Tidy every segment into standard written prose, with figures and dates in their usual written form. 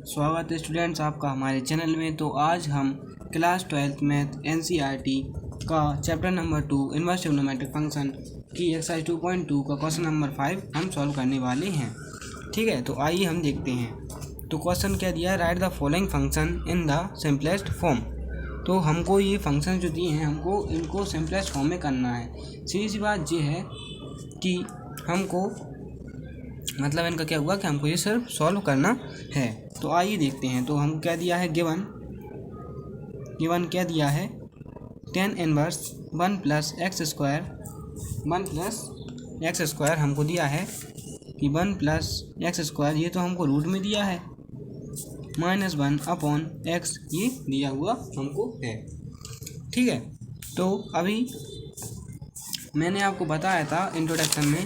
स्वागत है स्टूडेंट्स आपका हमारे चैनल में। तो आज हम क्लास 12th मैथ एनसीईआरटी का chapter number 2 inverse trigonometric function की एक्सरसाइज 2.2 का क्वेश्चन नंबर 5 हम सॉल्व करने वाले हैं। ठीक है, तो आइए हम देखते हैं। तो क्वेश्चन क्या दिया है, right the following function in the simplest form. तो हमको ये फंक्शन जो दिए हैं हमको इनको सिंपलेस्ट फॉर्म में करना है। सीधी सी बात ये है कि हमको मतलब इनका क्या हुआ कि हमको ये सिर्फ सॉल्व करना है। तो आइए देखते हैं। तो हम क्या दिया है, गिवन क्या दिया है, tan inverse 1 plus x square हमको दिया है कि 1 प्लस एक्स स्क्वायर, ये तो हमको रूट में दिया है, -1/x ये दिया हुआ हमको है। ठीक है, तो अभी मैंने आपको बताया था इंट्रोडक्शन में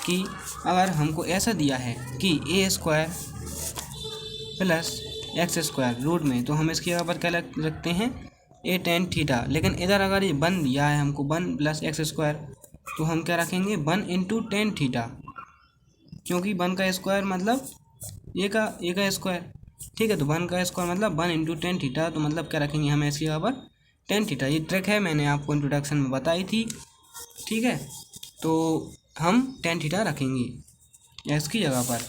कि अगर हमको ऐसा दिया है कि a² plus x square root में, तो हम इसकी जगह पर क्या रखते हैं, a tan थीटा। लेकिन इधर अगर ये 1 दिया है हमको 1 प्लस एक्स स्क्वायर, तो हम क्या रखेंगे 1 इंटू tan थीटा, क्योंकि 1 का स्क्वायर मतलब a का स्क्वायर। ठीक है, तो 1 का स्क्वायर मतलब 1 इंटू tan थीटा, तो मतलब क्या रखेंगे हमें इसकी जगह पर tan थीटा। ये ट्रिक है, मैंने आपको इंट्रोडक्शन में बताई थी। ठीक है, तो हम tan थीटा रखेंगे एक्स की जगह पर।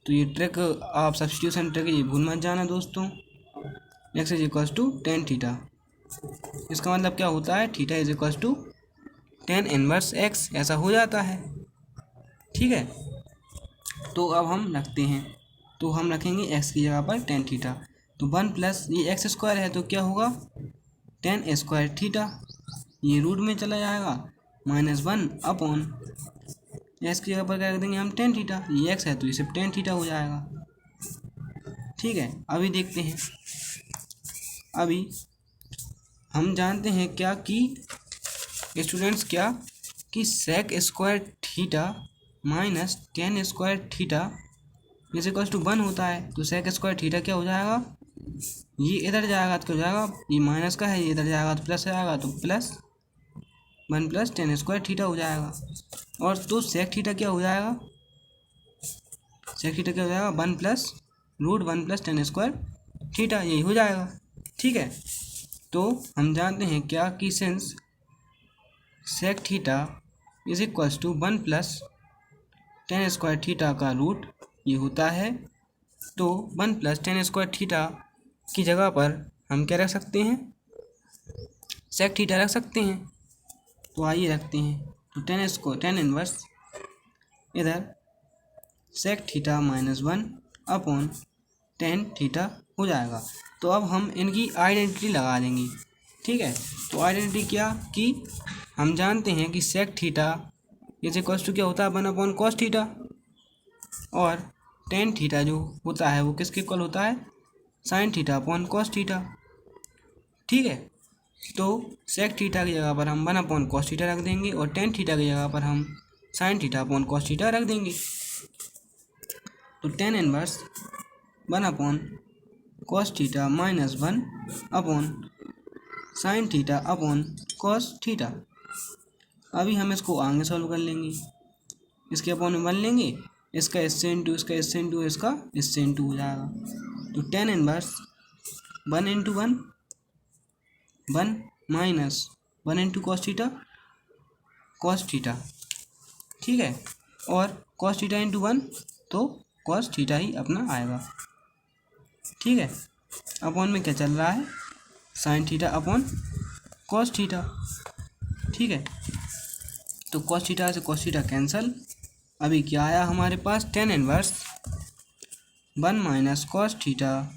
तो ये ट्रिक आप सब्स्टिट्यूशन ट्रिक ये भूल मत जाना दोस्तों। x is equals to tan theta, इसका मतलब क्या होता है, theta is equals to tan inverse x, ऐसा हो जाता है। ठीक है, तो अब हम रखते हैं, तो हम रखेंगे x की जगह पर tan थीटा। तो 1 प्लस ये एक्स स्क्वायर है तो क्या होगा tan स्क्वायर थीटा, ये रूट में चला जाएगा, -1 एक्स की जगह पर क्या रख देंगे हम tan थीटा, ये x है तो ये सिर्फ tan थीटा हो जाएगा। ठीक है, अभी देखते हैं। अभी हम जानते हैं क्या कि स्टूडेंट्स क्या कि sec square theta minus tan square theta is equals to 1 होता है। तो sec स्क्वायर थीटा क्या हो जाएगा, ये इधर जाएगा तो क्या हो जाएगा, ये माइनस का है, ये इधर जाएगा तो प्लस आएगा, तो plus 1 plus tan square theta हो जाएगा। और तो sec थीटा क्या हो जाएगा, sec थीटा क्या हो जाएगा 1 plus root 1 plus tan square theta, यही हो जाएगा। ठीक है, तो हम जानते हैं क्या कि since sec theta is equals to 1 plus tan square theta का रूट ये होता है, तो 1 प्लस tan स्क्वायर थीटा की जगह पर हम क्या रख सकते हैं, sec थीटा रख सकते हैं। तो आइए रखते हैं, तो tan इनवर्स इधर sec थीटा -1 tan थीटा हो जाएगा। तो अब हम इनकी आइडेंटिटी लगा देंगे। ठीक है, तो आइडेंटिटी क्या कि हम जानते हैं कि sec theta is equals to क्या होता है 1 cos थीटा, और tan थीटा जो होता है वो किसके इक्वल होता है, sin थीटा cos थीटा। ठीक है, तो sec थीटा की जगह पर हम 1 cos थीटा रख देंगे और tan थीटा की जगह पर हम sin थीटा cos थीटा रख देंगे। तो tan inverse 1 cos theta -1 sin theta cos theta. अभी हम इसको आगे सॉल्व कर लेंगे, इसके अपॉन में 1 लेंगे, इसका इससे इंटू इसका इससे इंटू इसका इससे इंटू हो जाएगा। तो tan inverse 1 into 1 minus 1 into cos theta. ठीक है, और cos थीटा इंटू 1 तो cos थीटा ही अपना आएगा। ठीक है, अपॉन में क्या चल रहा है, sin थीटा cos थीटा। ठीक है, तो cos थीटा से cos थीटा कैंसल। अभी क्या आया हमारे पास, tan inverse 1 minus cos theta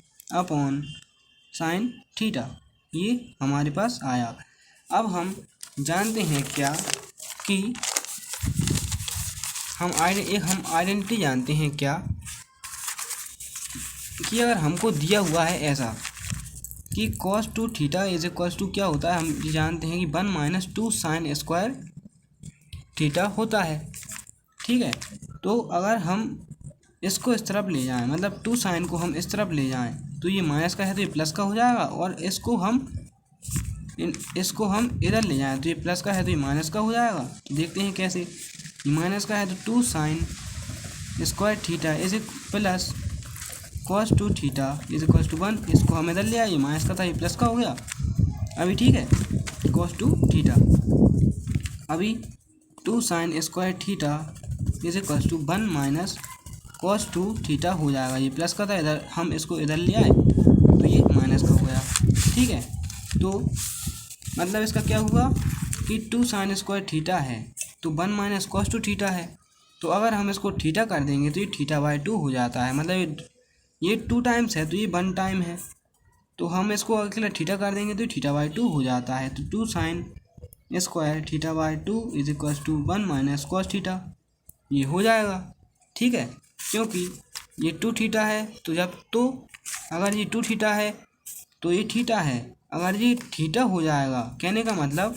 sin theta, ये हमारे पास आया। अब हम जानते हैं क्या कि हम आइडेंटिटी जानते हैं क्या कि अगर हमको दिया हुआ है ऐसा कि cos 2 theta is equals to क्या होता है, हम ये जानते हैं कि 1 - 2 sin स्क्वायर थीटा होता है। ठीक है, तो अगर हम इसको इस तरफ ले जाएं, मतलब 2 sin को हम इस तरफ ले जाएं, तो ये माइनस का है तो ये प्लस का हो जाएगा, और इसको हम इधर ले जाएं तो ये प्लस का है तो ये माइनस का हो जाएगा। तो देखते हैं कैसे, ये माइनस का है तो 2 sin square theta is plus cos 2 theta is equal to 1, इसको हम इधर ले आए, माइनस का था ये प्लस का हो गया अभी, ठीक है। cos 2 थीटा अभी 2 sin square theta is equal to 1 minus cos 2 theta हो जाएगा, ये प्लस का था इधर हम इसको इधर ले आए तो ये माइनस का हो गया, ठीक है। तो मतलब इसका क्या हुआ कि 2 sin स्क्वायर थीटा है तो 1 माइनस cos 2 थीटा है, तो अगर हम इसको थीटा कर देंगे तो ये थीटा बाई 2 हो जाता है, मतलब ये 2 टाइम्स है तो ये 1 टाइम है, तो हम इसको अकेला थीटा कर देंगे तो थीटा बाई 2 हो जाता है। तो 2 sin square theta by 2 is equal to 1 minus cos theta, ये हो जाएगा, ठीक है। क्योंकि ये 2 थीटा है तो अगर ये 2 थीटा है तो ये थीटा है, अगर ये थीटा हो जाएगा कहने का मतलब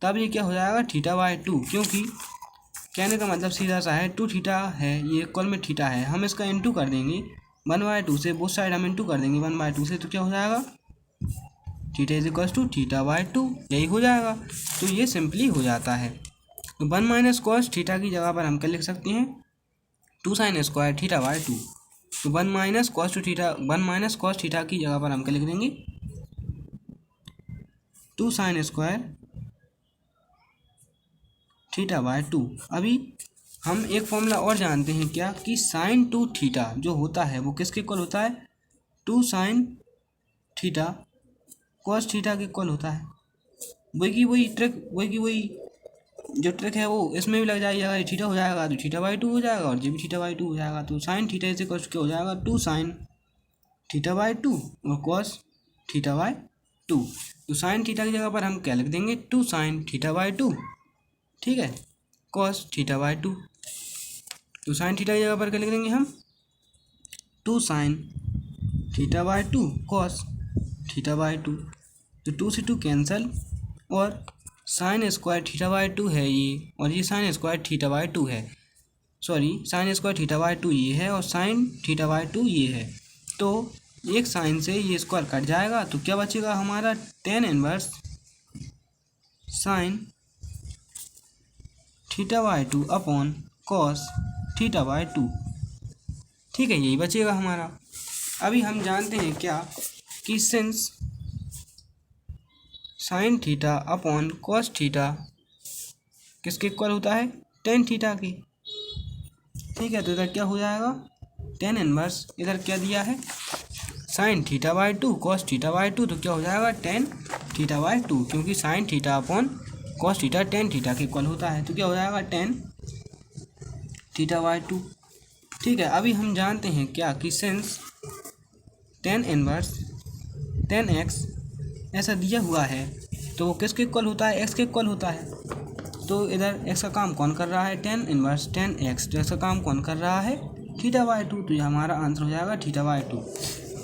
तब ये क्या हो जाएगा थीटा बाई 2, क्योंकि कहने का मतलब सीधा सा है 2 थीटा है ये इक्वल में थीटा है, हम इसका इंटू कर देंगे 1/2 से, बोथ साइड हम इंटू कर देंगे 1/2 से, तो क्या हो जाएगा theta is equal to theta by 2, यही हो जाएगा। तो ये सिंपली हो जाता है। तो 1 माइनस कॉस थीटा की जगह पर हम क्या लिख सकते हैं 2 sin स्क्वायर थीटा बाई 2, तो 1 minus cos 2 theta 1 minus cos theta की जगह पर हम क्या लिख देंगे 2 sin स्क्वायर थीटा बाई 2। अभी हम एक फॉर्मूला और जानते हैं क्या कि sin 2 थीटा जो होता है वो किसके इक्वल होता है 2 sin थीटा cos थीटा के इक्वल होता है। वही जो ट्रिक है वो इसमें भी लग जाएगी, अगर थीटा हो जाएगा तो थीटा बाई 2 हो जाएगा और ये भी थीटा बाई 2 हो जाएगा, तो sin थीटा इज इक्वल क्या हो जाएगा 2 sin थीटा बाई 2 और cos थीटा बाई 2। तो sin थीटा की जगह पर हम क्या लिख देंगे 2 sin थीटा बाई 2, ठीक है, cos थीटा बाई 2। तो sin थीटा की जगह पर क्या लिख देंगे हम 2 sin theta by 2 cos theta by 2, तो 2 से 2 कैंसल और साइन स्क्वायर थीटा बाई 2 है ये, और ये साइन स्क्वायर थीटा बाई 2 है, sorry sine square theta by 2 ये है और साइन थीटा बाई 2 ये है, तो एक साइन से ये स्क्वायर कट जाएगा तो क्या बचेगा हमारा tan inverse sine theta by 2 upon cos theta by 2, ठीक है, यही बचेगा हमारा। अभी हम जानते हैं क्या कि since sine theta upon cos theta किसके इक्वल होता है टेन थीटा की, ठीक है, तो इधर क्या हो जाएगा tan इनवर्स, इधर क्या दिया है sine theta by 2 cos theta by 2, तो क्या हो जाएगा tan थीटा बाई 2, क्योंकि sine theta upon cos theta tan theta के इक्वल होता है, तो क्या हो जाएगा tan थीटा बाई 2, ठीक है। अभी हम जानते हैं क्या कि since tan inverse tan x ऐसा दिया हुआ है तो वो किसके इक्वल होता है x के इक्वल होता है, तो इधर x का काम कौन कर रहा है tan इनवर्स tan x, तो x का काम कौन कर रहा है थीटा बाई 2, तो ये हमारा आंसर हो जाएगा थीटा बाई 2।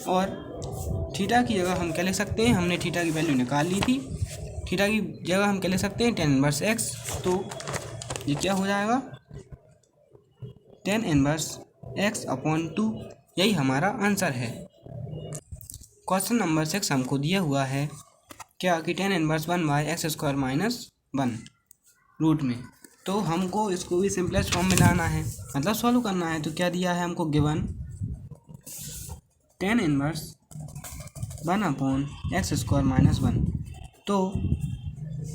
और थीटा की जगह हम क्या लिख सकते हैं, हमने थीटा की वैल्यू निकाल ली थी, थीटा की जगह हम क्या लिख सकते हैं tan इनवर्स x, तो ये क्या हो जाएगा tan इनवर्स x अपॉन 2, यही हमारा आंसर है। क्वेश्चन नंबर 6 हमको दिया हुआ है क्या कि tan inverse 1/x² minus 1 root में, तो हमको इसको भी सिंपलेस्ट फॉर्म में लाना है, मतलब सॉल्व करना है। तो क्या दिया है हमको given tan inverse 1/x² minus 1, तो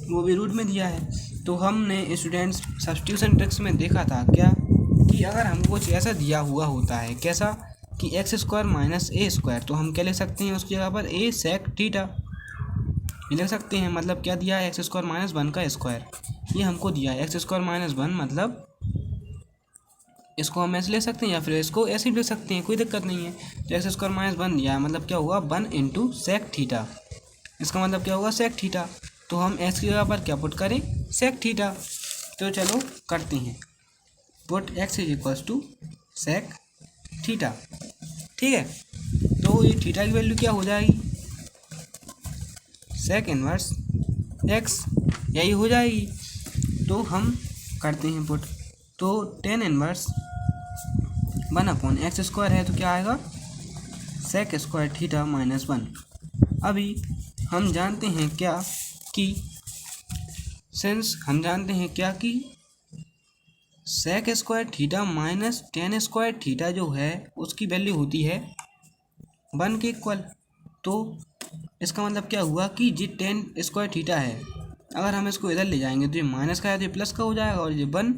वो भी रूट में दिया है। तो हमने स्टूडेंट्स सब्स्टिट्यूशन ट्रिक्स में देखा था क्या कि अगर हमको कुछ ऐसा दिया हुआ होता है कैसा कि x² माइनस a², तो हम क्या ले सकते हैं उसकी जगह पर a sec थीटा ये लिख सकते हैं, मतलब क्या दिया है x² माइनस 1 का स्क्वायर, ये हमको दिया है x² माइनस 1, मतलब इसको हम ऐसे ले सकते हैं या फिर इसको ऐसे भी ले सकते हैं, कोई दिक्कत नहीं है। तो x² माइनस 1 दिया है, मतलब क्या हुआ 1 इंटू सेक थीटा, इसका मतलब क्या होगा सेक थीटा, तो हम x की जगह पर क्या पुट करें सेक थीटा, तो चलो करते हैं put x is equal to sec theta, ठीक है। तो ये थीटा की वैल्यू क्या हो जाएगी सेक इनवर्स x, यही हो जाएगी। तो हम करते हैं पुट, तो tan इनवर्स 1/x² है, तो क्या आएगा सेक स्क्वायर थीटा माइनस 1। अभी हम जानते हैं क्या कि sec square theta minus tan square theta जो है उसकी वैल्यू होती है 1 के इक्वल। तो इसका मतलब क्या हुआ कि ये टेन स्क्वायर थीटा है, अगर हम इसको इधर ले जाएंगे तो ये माइनस का है तो ये प्लस का हो जाएगा, और ये 1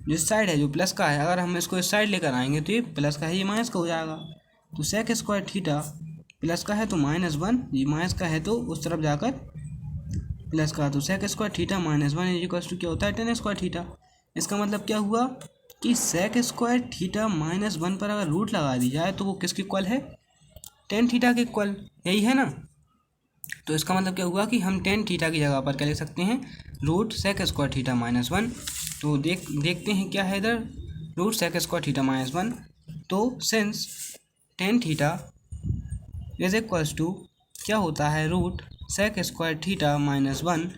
जो इस साइड है जो प्लस का है, अगर हम इसको इस साइड लेकर आएंगे तो ये प्लस का है, ये माइनस का हो जाएगा। तो सेक स्क्वायर थीटा प्लस का है तो -1, ये माइनस का है तो उस तरफ जाकर प्लस का, तो sec square theta -1 equal to क्या होता है, टेन स्क्वायर थीटा। इसका मतलब क्या हुआ कि सेक स्क्वायर थीटा -1 पर अगर रूट लगा दी जाए तो वो किसके इक्वल है, टेन थीटा के इक्वल, यही है ना। तो इसका मतलब क्या हुआ कि हम टेन थीटा की जगह पर क्या लिख सकते हैं, रूट सेक स्क्वायर थीटा -1। तो देखते हैं क्या है इधर, रूट सेक स्क्वायर थीटा -1। तो since tan theta is equals to क्या होता है, रूट सेक स्क्वायर थीटा -1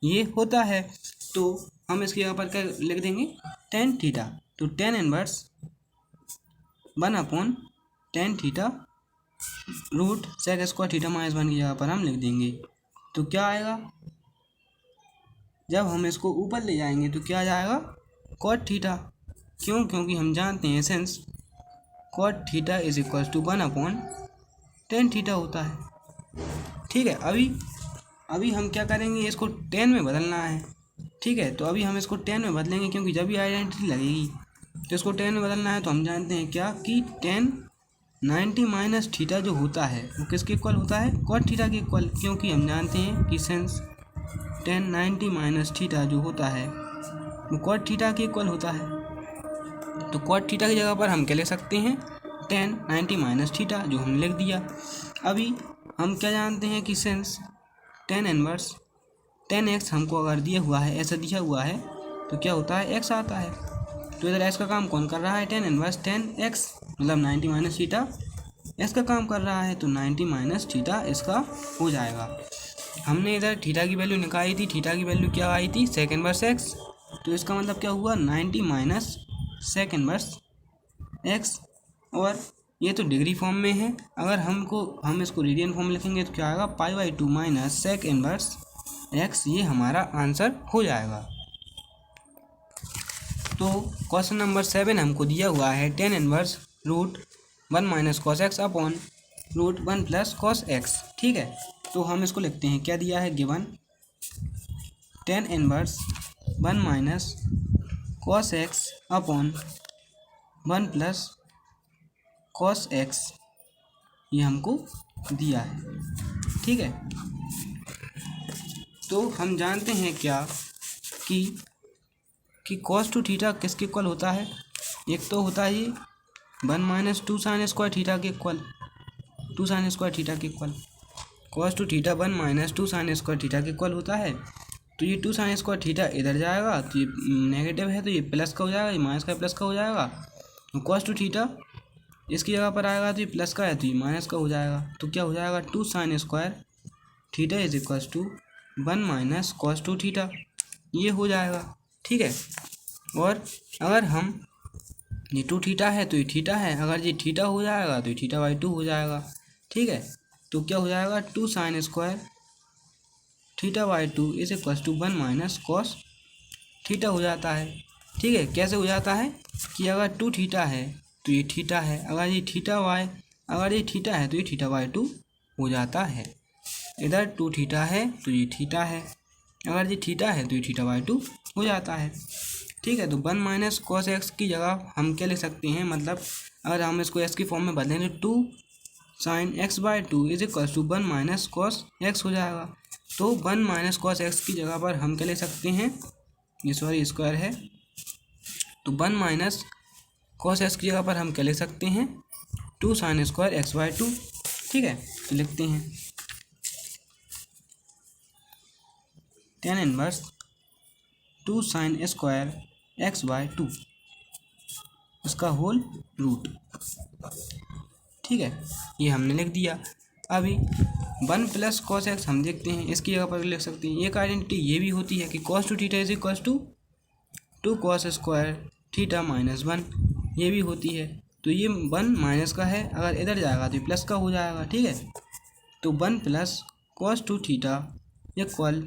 ये होता है। तो हम इसकी जगह पर क्या लिख देंगे, टेन थीटा। तो tan inverse 1/10 theta root sec square theta -1 की जगह पर हम लिख देंगे। तो क्या आएगा, जब हम इसको ऊपर ले जाएंगे तो क्या आ जाएगा, कॉट थीटा। क्यों, क्योंकि हम जानते हैं since cot theta is equal to 1/10 theta होता है। ठीक है, अभी हम क्या करेंगे, इसको 10 में बदलना है। ठीक है, तो अभी हम इसको 10 में बदलेंगे, क्योंकि जब भी आइडेंटिटी लगेगी तो इसको 10 में बदलना है। तो हम जानते हैं क्या कि 10 90 माइनस थीटा जो होता है वो किसके इक्वल होता है, कॉट थीटा के इक्वल, क्योंकि हम जानते हैं कि सिंस 10 90 माइनस थीटा जो होता है वो कॉट थीटा के इक्वल होता है। तो कॉट थीटा की जगह पर हम क्या ले सकते हैं, 10 90 माइनस थीटा, जो हमने लिख दिया। अभी हम क्या जानते हैं कि सिंस 10 इनवर्स 10x हमको अगर दिया हुआ है, ऐसा दिया हुआ है, तो क्या होता है, x आता है। तो इधर x का काम कौन कर रहा है, 10 इनवर्स 10x मतलब 90 माइनस थीटा x का काम कर रहा है, तो 90 माइनस थीटा इसका हो जाएगा। हमने इधर थीटा की वैल्यू निकाली थी, थीटा की वैल्यू क्या आई थी, सेक इनवर्स x। तो इसका मतलब क्या हुआ, 90 माइनस सेक इनवर्स x, और ये तो डिग्री फॉर्म में है, अगर हम इसको रेडियन फॉर्म लिखेंगे तो क्या आएगा, π/2 माइनस सेक इनवर्स x, ये हमारा आंसर हो जाएगा। तो क्वेश्चन नंबर 7 हमको दिया हुआ है 10 inverse root 1 minus cos x upon root 1 plus cos x. ठीक है, तो हम इसको लिखते हैं, क्या दिया है, given 10 inverse 1 minus cos x upon 1 plus cos x, ये हमको दिया है। ठीक है, तो हम जानते हैं क्या कि कॉस टू थीटा किसके इक्वल होता है, एक तो होता है ये 1 माइनस 2 साइन स्क्वायर थीटा के इक्वल, 2 साइन स्क्वायर थीटा के equal, cos two theta 1 minus 2 sine square theta के इक्वल होता है। तो ये 2 साइन स्क्वायर थीटा इधर जाएगा तो ये नेगेटिव है, तो ये प्लस का हो जाएगा, ये माइनस का प्लस का हो जाएगा। तो कॉस टू थीटा इसकी जगह पर आएगा तो ये प्लस का है तो ये माइनस का हो जाएगा। तो क्या हो जाएगा, 2 sine square theta is equal to 1 minus cos two theta, ये हो जाएगा। ठीक है, और अगर हम ये 2 थीटा है तो ये थीटा है, अगर ये थीटा हो जाएगा तो ये θ/2 हो जाएगा। ठीक है, तो क्या हो जाएगा, 2 sine square θ/2 is equal to 1 minus cos theta हो जाता है। ठीक है, कैसे हो जाता है कि अगर 2 थीटा है तो ये थीटा है, अगर ये थीटा है तो ये θ/2 हो जाता है। इधर 2 थीटा है तो ये थीटा है, अगर ये थीटा है तो ये θ/2 हो जाता है। ठीक है, तो 1 माइनस कॉस एक्स की जगह हम क्या ले सकते हैं, मतलब अगर हम इसको एक्स की फॉर्म में बदलें तो 2 sine x/2 is equal to 1 minus cos x हो जाएगा। तो 1 माइनस कॉस एक्स की जगह पर हम क्या ले सकते हैं, ये सॉरी स्क्वायर है, तो 1 माइनस कॉस एक्स की जगह पर हम क्या ले सकते हैं, 2 साइन स्क्वायर x/2। ठीक है, तो लिखते हैं 10 इनवर्स 2 साइन स्क्वायर x/2 उसका होल रूट। ठीक है, ये हमने लिख दिया। अभी 1 प्लस कॉस एक्स हम देखते हैं, इसकी जगह पर लिख सकते हैं, एक आइडेंटिटी ये भी होती है कि cos two theta is equal to 2 cos square theta minus 1, ये भी होती है। तो ये 1 माइनस का है, अगर इधर जाएगा तो ये प्लस का हो जाएगा। ठीक है, तो 1 plus cos two theta equal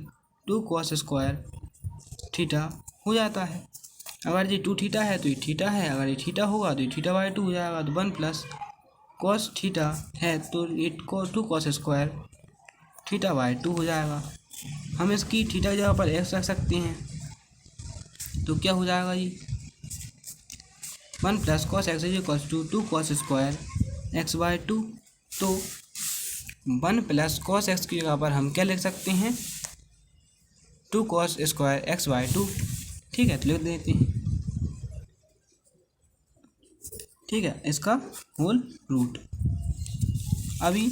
2 cos square theta हो जाता है। अगर ये 2 थीटा है तो ये थीटा है, अगर ये थीटा होगा तो ये θ/2 हो जाएगा। तो 1 प्लस कॉस थीटा है तो ये 2 कॉस स्क्वायर थीटा बाई 2 हो जाएगा। हम इसकी थीटा की जगह पर एक्स रख सकते हैं, तो क्या हो जाएगा जी 1 plus cos x is equal to 2 cos square x by 2। तो 1 प्लस कॉस एक्स की जगह पर हम क्या लिख सकते हैं 2 कॉस स्क्वायर एक्स बाई 2। ठीक है, तो लिख देते हैं। ठीक है, इसका होल रूट। अभी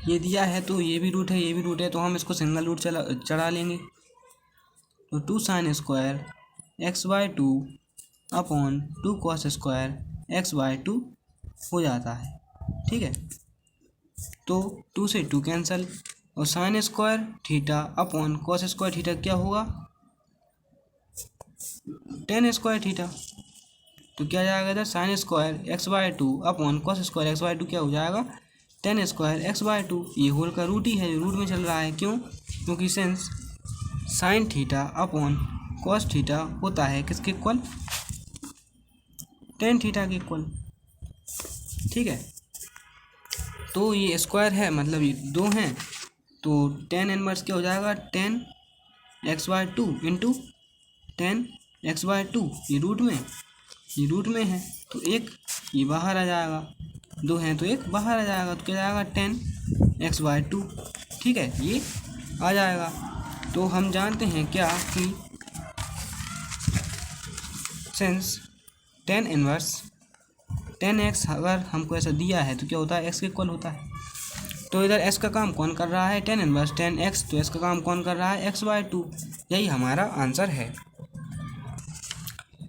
ये दिया है तो ये भी रूट है, ये भी रूट है, तो हम इसको सिंगल रूट चढ़ा लेंगे। तो 2 sine square x by 2 upon 2 cos square x by 2 हो जाता है। ठीक है, तो 2 से 2 कैंसिल और sign square theta upon cos square theta क्या होगा टेन स्क्वायर थीटा। तो क्या जाएगा इधर sine square x by 2 upon cos square x by 2 क्या हो जाएगा टेन स्क्वायर एक्स बाई 2। ये होल का रूट ही है, जो रूट में चल रहा है। क्यों? क्योंकि since sine theta upon cos theta होता है किसके इक्वल टेन थीटा के इक्वल। ठीक है, तो ये स्क्वायर है मतलब ये 2 हैं, तो टेन इनवर्स क्या हो जाएगा 10 x by 2 into 10 x by 2। ये रूट में है तो एक ये बाहर आ जाएगा, 2 हैं तो एक बाहर आ जाएगा, तो क्या जाएगा 10 एक्स बाई 2। ठीक है, ये आ जाएगा। तो हम जानते हैं क्या कि सिंस 10 इनवर्स 10x अगर हमको ऐसा दिया है तो क्या होता है x के इक्वल होता है। तो इधर s का काम कौन कर रहा है 10 इनवर्स 10x, तो s का काम कौन कर रहा है x बाई 2। यही हमारा आंसर है।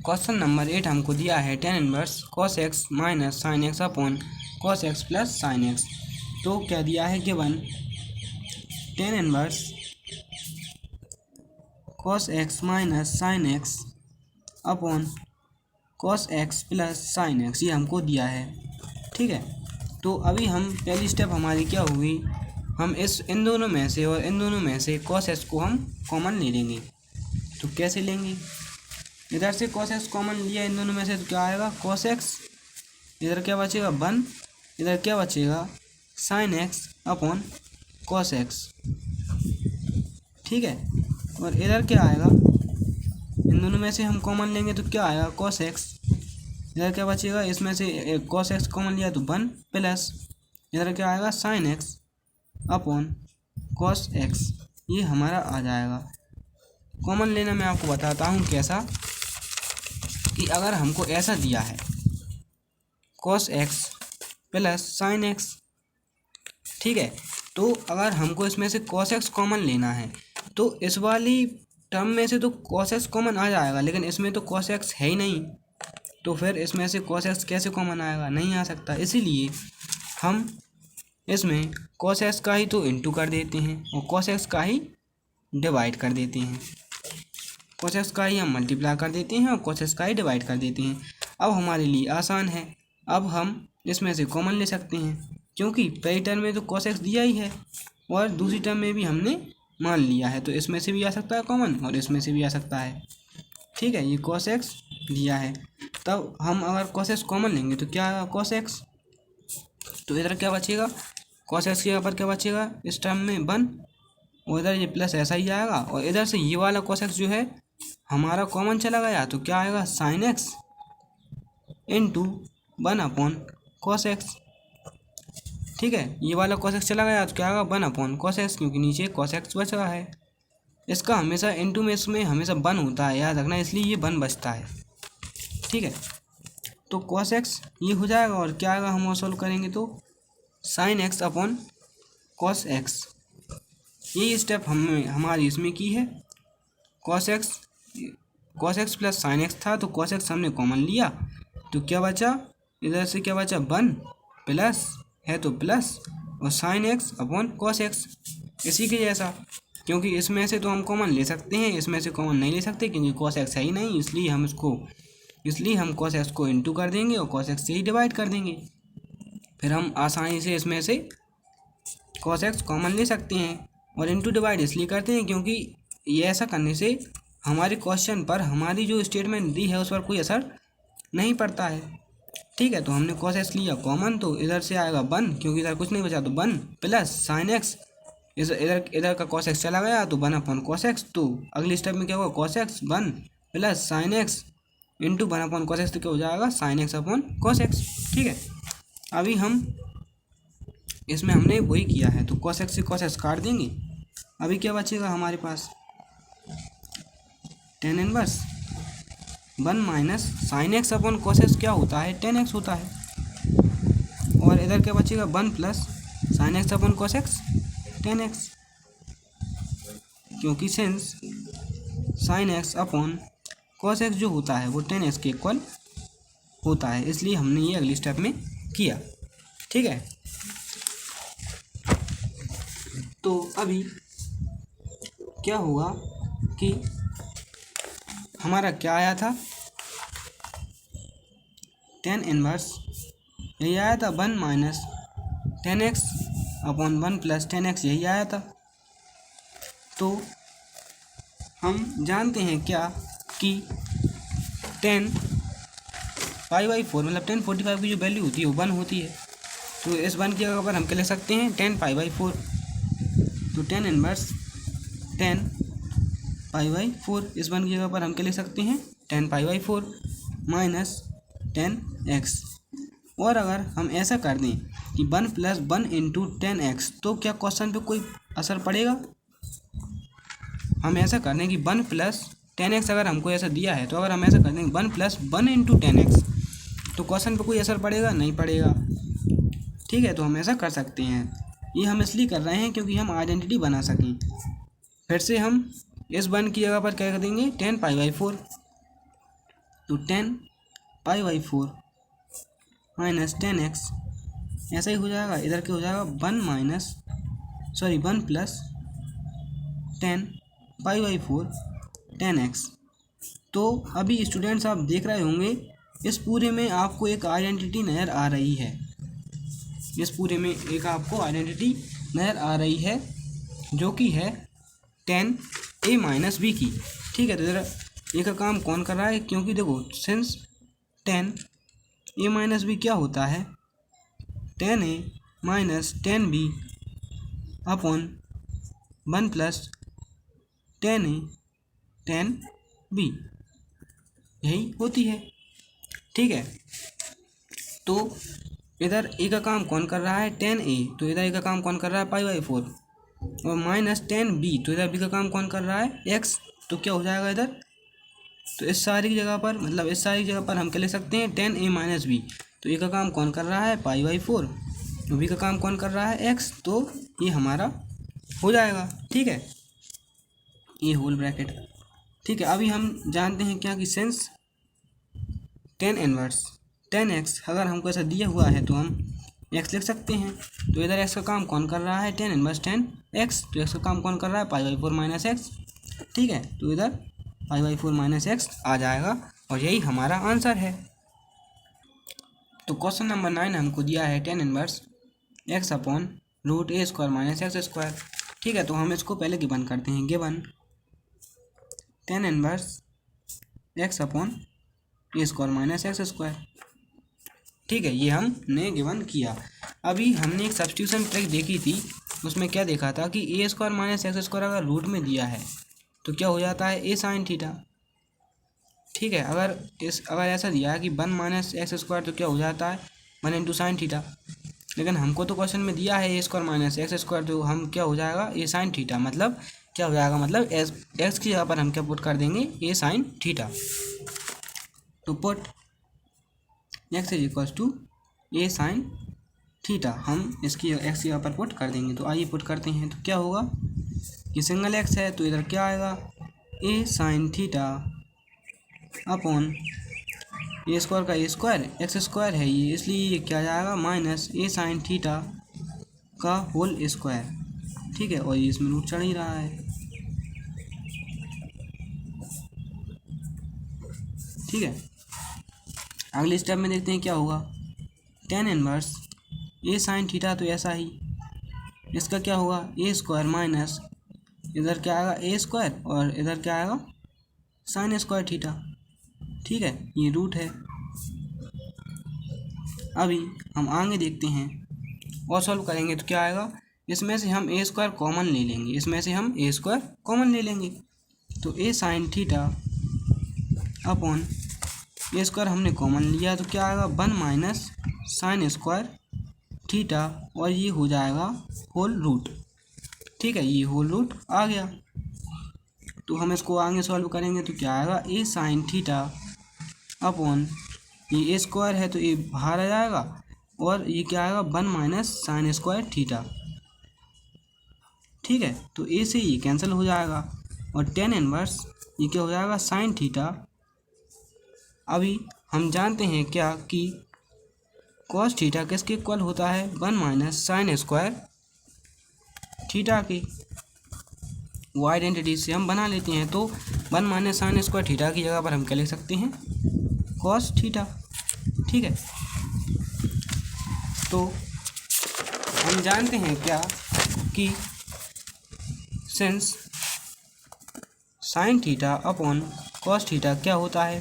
क्वेश्चन नंबर 8 हमको दिया है 10 inverse cos x minus sine x upon cos x plus sine x. तो क्या दिया है given 10 inverse cos x minus sine x upon cos x plus sine x, ये हमको दिया है। ठीक है, तो अभी हम पहली स्टेप हमारी क्या हुई, हम इन दोनों में से और इन दोनों में से cos x को हम कॉमन ले लेंगे। तो कैसे लेंगे, इधर से cos x कॉमन लिया इन दोनों में से तो क्या आएगा cos x, इधर क्या बचेगा 1, इधर क्या बचेगा sine x upon cos x। ठीक है, और इधर क्या आएगा इन दोनों में से हम कॉमन लेंगे तो क्या आएगा cos x, इधर क्या बचेगा इसमें से cos x कॉमन लिया तो 1 प्लस इधर क्या आएगा sin x अपॉन cos x, ये हमारा आ जाएगा। कॉमन लेना मैं आपको बताता हूँ कैसा, कि अगर हमको ऐसा दिया है cos x plus sin x। ठीक है, तो अगर हमको इसमें से cos x कॉमन लेना है तो इस वाली टर्म में से तो cos x कॉमन आ जाएगा, लेकिन इसमें तो cos x है ही नहीं, तो फिर इसमें से cos x कैसे कॉमन आएगा, नहीं आ सकता। इसीलिए हम इसमें cos x का ही तो इंटू कर देते हैं और cos x का ही डिवाइड कर देते हैं, cos x का ही हम मल्टीप्लाई कर देते हैं और cos x का ही डिवाइड कर देते हैं। अब हमारे लिए आसान है, अब हम इसमें से कॉमन ले सकते हैं, क्योंकि पहली टर्म में तो cos x दिया ही है और दूसरी टर्म में भी हमने मान लिया है, तो इसमें से भी आ सकता है कॉमन और इसमें से भी आ सकता है। ठीक है, ये cos x दिया है, तब हम अगर cos x कॉमन लेंगे तो क्या आएगा cos x, तो इधर क्या बचेगा cos x के यहाँ पर क्या बचेगा इस टर्म में 1 और इधर ये प्लस ऐसा ही आएगा, और इधर से ये वाला cos x जो है हमारा कॉमन चला गया तो क्या आएगा sin x into 1 upon cos x। ठीक है, ये वाला cos x चला गया तो क्या आएगा 1 अपॉन cos x, क्योंकि नीचे cos x बच रहा है। इसका हमेशा इंटू में इसमें हमेशा 1 होता है, याद रखना, इसलिए ये 1 बचता है। ठीक है, तो cos x ये हो जाएगा और क्या आएगा हम सॉल्व करेंगे तो sin x अपॉन cos x। ये स्टेप हमारी इसमें की है, cos x plus sin x था तो cos x हमने कॉमन लिया तो क्या बचा, इधर से क्या बचा 1 प्लस है तो प्लस और sin x अपॉन cos x, इसी के जैसा। क्योंकि इसमें से तो हम कॉमन ले सकते हैं, इसमें से कॉमन नहीं ले सकते क्योंकि cos x है ही नहीं, इसलिए हम cos x को इंटू कर देंगे और cos x से ही डिवाइड कर देंगे। फिर हम आसानी से इसमें से cos x कॉमन ले सकते हैं और इंटू डिवाइड इसलिए करते हैं क्योंकि ये ऐसा करने से हमारे क्वेश्चन पर हमारी जो स्टेटमेंट दी है उस पर कोई असर नहीं पड़ता है। ठीक है, तो हमने cos x लिया कॉमन, तो इधर से आएगा 1, क्योंकि इधर कुछ नहीं बचा, तो 1 प्लस साइन एक्स, इधर इधर का cos x चला गया तो 1 अपॉन cos x। तो अगली स्टेप में क्या होगा, cos x 1 plus sine x into 1 upon cos x, तो क्या हो जाएगा साइन x अपॉन cos x। ठीक है, अभी हम इसमें हमने वही किया है, तो cos x से cos x काट देंगे। अभी क्या बचेगा हमारे पास, tan inverse 1 minus sine x upon cos x क्या होता है, tan x होता है। और इधर क्या बचेगा, 1 plus sine x upon cos x tan x, क्योंकि since sine x upon cos x जो होता है वो tan x के इक्वल होता है, इसलिए हमने ये अगली स्टेप में किया। ठीक है, तो अभी क्या होगा कि हमारा क्या आया था, tan इनवर्स यही आया था, 1 minus tan x upon 1 plus tan x यही आया था। तो हम जानते हैं क्या कि tan π/4 मतलब tan 45 की जो वैल्यू होती है वो 1 होती है। तो इस 1 की जगह पर हम क्या लिख सकते हैं, tan π/4। तो tan इनवर्स tan π/4 इस 1 की जगह पर हम क्या लिख सकते हैं, tan π/4 माइनस tan x। और अगर हम ऐसा कर दें कि 1 प्लस 1 इंटू tan x, तो क्या क्वेश्चन पे कोई असर पड़ेगा। हम ऐसा कर दें कि 1 प्लस tan x अगर हमको ऐसा दिया है, तो अगर हम ऐसा कर दें 1 प्लस 1 इंटू tan x, तो क्वेश्चन पे कोई असर पड़ेगा, नहीं पड़ेगा। ठीक है, तो हम ऐसा कर सकते हैं, ये हम इसलिए कर रहे हैं क्योंकि हम आइडेंटिटी बना सकें। फिर से हम इस 1 की जगह पर क्या कर देंगे, tan π/4। तो tan π/4 माइनस tan x ऐसा ही हो जाएगा, इधर क्या हो जाएगा 1 प्लस tan π/4 tan x। तो अभी स्टूडेंट्स आप देख रहे होंगे इस पूरे में आपको एक आइडेंटिटी नज़र आ रही है, इस पूरे में एक आपको आइडेंटिटी नज़र आ रही है जो कि है tan a माइनस बी की। ठीक है, तो ज़रा ये का काम कौन कर रहा है, क्योंकि देखो since tan a minus b क्या होता है, tan a minus tan b upon 1 plus tan a tan b यही होती है। ठीक है, तो इधर ए का काम कौन कर रहा है, tan a, तो इधर ए का काम कौन कर रहा है π/4, और माइनस tan b, तो इधर b का काम कौन कर रहा है x। तो क्या हो जाएगा इधर, तो इस सारी की जगह पर मतलब इस सारी जगह पर हम क्या ले सकते हैं, tan a माइनस बी। तो ए का काम कौन कर रहा है π/4, तो b का काम कौन कर रहा है x, तो ये हमारा हो जाएगा। ठीक है, ये होल ब्रैकेट। ठीक है, अभी हम जानते हैं क्या कि since tan inverse tan x अगर हमको ऐसा दिया हुआ है तो हम x लिख सकते हैं। तो इधर x का काम कौन कर रहा है, tan इनवर्स tan x, तो x का काम कौन कर रहा है π/4 माइनस एक्स। ठीक है, तो इधर π/4 माइनस एक्स आ जाएगा और यही हमारा आंसर है। तो क्वेश्चन नंबर 9 हमको दिया है tan inverse x upon root a square minus x square. ठीक है, तो हम इसको पहले गिवन करते हैं, given tan inverse x upon a square minus x square. ठीक है, ये हमने गिवन किया। अभी हमने एक सब्स्टिट्यूशन ट्रिक देखी थी, उसमें क्या देखा था कि ए स्क्वायर माइनस एक्स स्क्वायर अगर रूट में दिया है तो क्या हो जाता है, ए साइन थीटा। ठीक है, अगर ऐसा दिया है कि 1 माइनस एक्स स्क्वायर, तो क्या हो जाता है 1 इंटू साइन थीटा। लेकिन हमको तो क्वेश्चन में दिया है ए स्क्वायर माइनस एक्स स्क्वायर, तो हम क्या हो जाएगा, ए साइन थीटा। मतलब क्या हो जाएगा, मतलब एक्स की जगह पर हम क्या पुट कर देंगे, ए साइन थीटा। तो put x is equal to a sine theta, हम इसकी एक्स की जगह पर पुट कर देंगे। तो आइए पुट करते हैं, तो क्या होगा, ये सिंगल एक्स है तो इधर क्या आएगा, ए sine theta upon a square का ए स्क्वायर, एक्स स्क्वायर है ये, इसलिए ये क्या जाएगा माइनस ए साइन थीटा का होल स्क्वायर। ठीक है, और ये इसमें रूट चढ़ ही रहा है। ठीक है, अगले स्टेप में देखते हैं क्या होगा, tan इनवर्स ए साइन थीटा, तो ऐसा ही इसका क्या होगा, ए स्क्वायर माइनस इधर क्या आएगा ए स्क्वायर और इधर क्या आएगा साइन स्क्वायर थीटा। ठीक है, ये रूट है, अभी हम आगे देखते हैं और सॉल्व करेंगे तो क्या आएगा, इसमें से हम ए स्क्वायर कॉमन ले लेंगे, इसमें से हम ए स्क्वायर कॉमन ले लेंगे। तो ए sine theta upon a square हमने कॉमन लिया तो क्या आएगा 1 माइनस साइन स्क्वायर थीटा, और ये हो जाएगा होल रूट। ठीक है, ये होल रूट आ गया। तो हम इसको आगे सॉल्व करेंगे तो क्या आएगा, ए साइन थीटा अपॉन ये ए स्क्वायर है तो ये बाहर आ जाएगा, और ये क्या आएगा 1 माइनस साइन स्क्वायर थीटा। ठीक है, तो ए से ये कैंसिल हो जाएगा, और टेन इनवर्स ये क्या हो जाएगा साइन थीटा। अभी हम जानते हैं क्या कि कॉस थीटा किसके इक्वल होता है, 1 माइनस साइन स्क्वायर थीटा की। वो आइडेंटिटी से हम बना लेते हैं, तो 1 माइनस साइन स्क्वायर थीटा की जगह पर हम क्या लिख सकते हैं, कॉस थीटा। ठीक है, तो हम जानते हैं क्या कि since sine theta upon cos theta क्या होता है,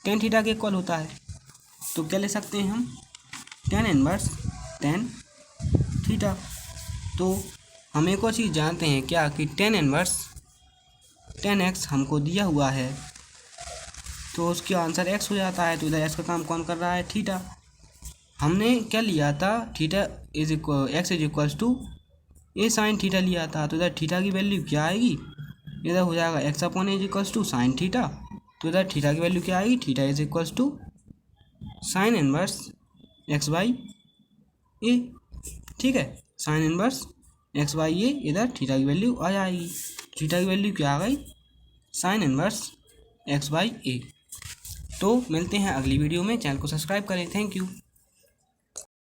टेन थीटा के इक्वल होता है। तो क्या ले सकते हैं हम, टेन इनवर्स टेन थीटा। तो हम एक और चीज़ जानते हैं क्या कि टेन इनवर्स टेन एक्स हमको दिया हुआ है, तो उसके आंसर एक्स हो जाता है। तो इधर एक्स का काम कौन कर रहा है, थीटा। हमने क्या लिया था, theta is equal x is equals to a sine theta लिया था। तो इधर थीटा की वैल्यू क्या आएगी, इधर हो जाएगा x upon a is equals to sine theta. तो इधर थीटा की वैल्यू क्या आएगी, theta is equals to sine inverse x by a. ठीक है, sine inverse x by a, इधर थीटा की वैल्यू आ जाएगी। थीटा की वैल्यू क्या आ गई, साइन इनवर्स एक्स बाई ए। तो मिलते हैं अगली वीडियो में, चैनल को सब्सक्राइब करें। Thank you.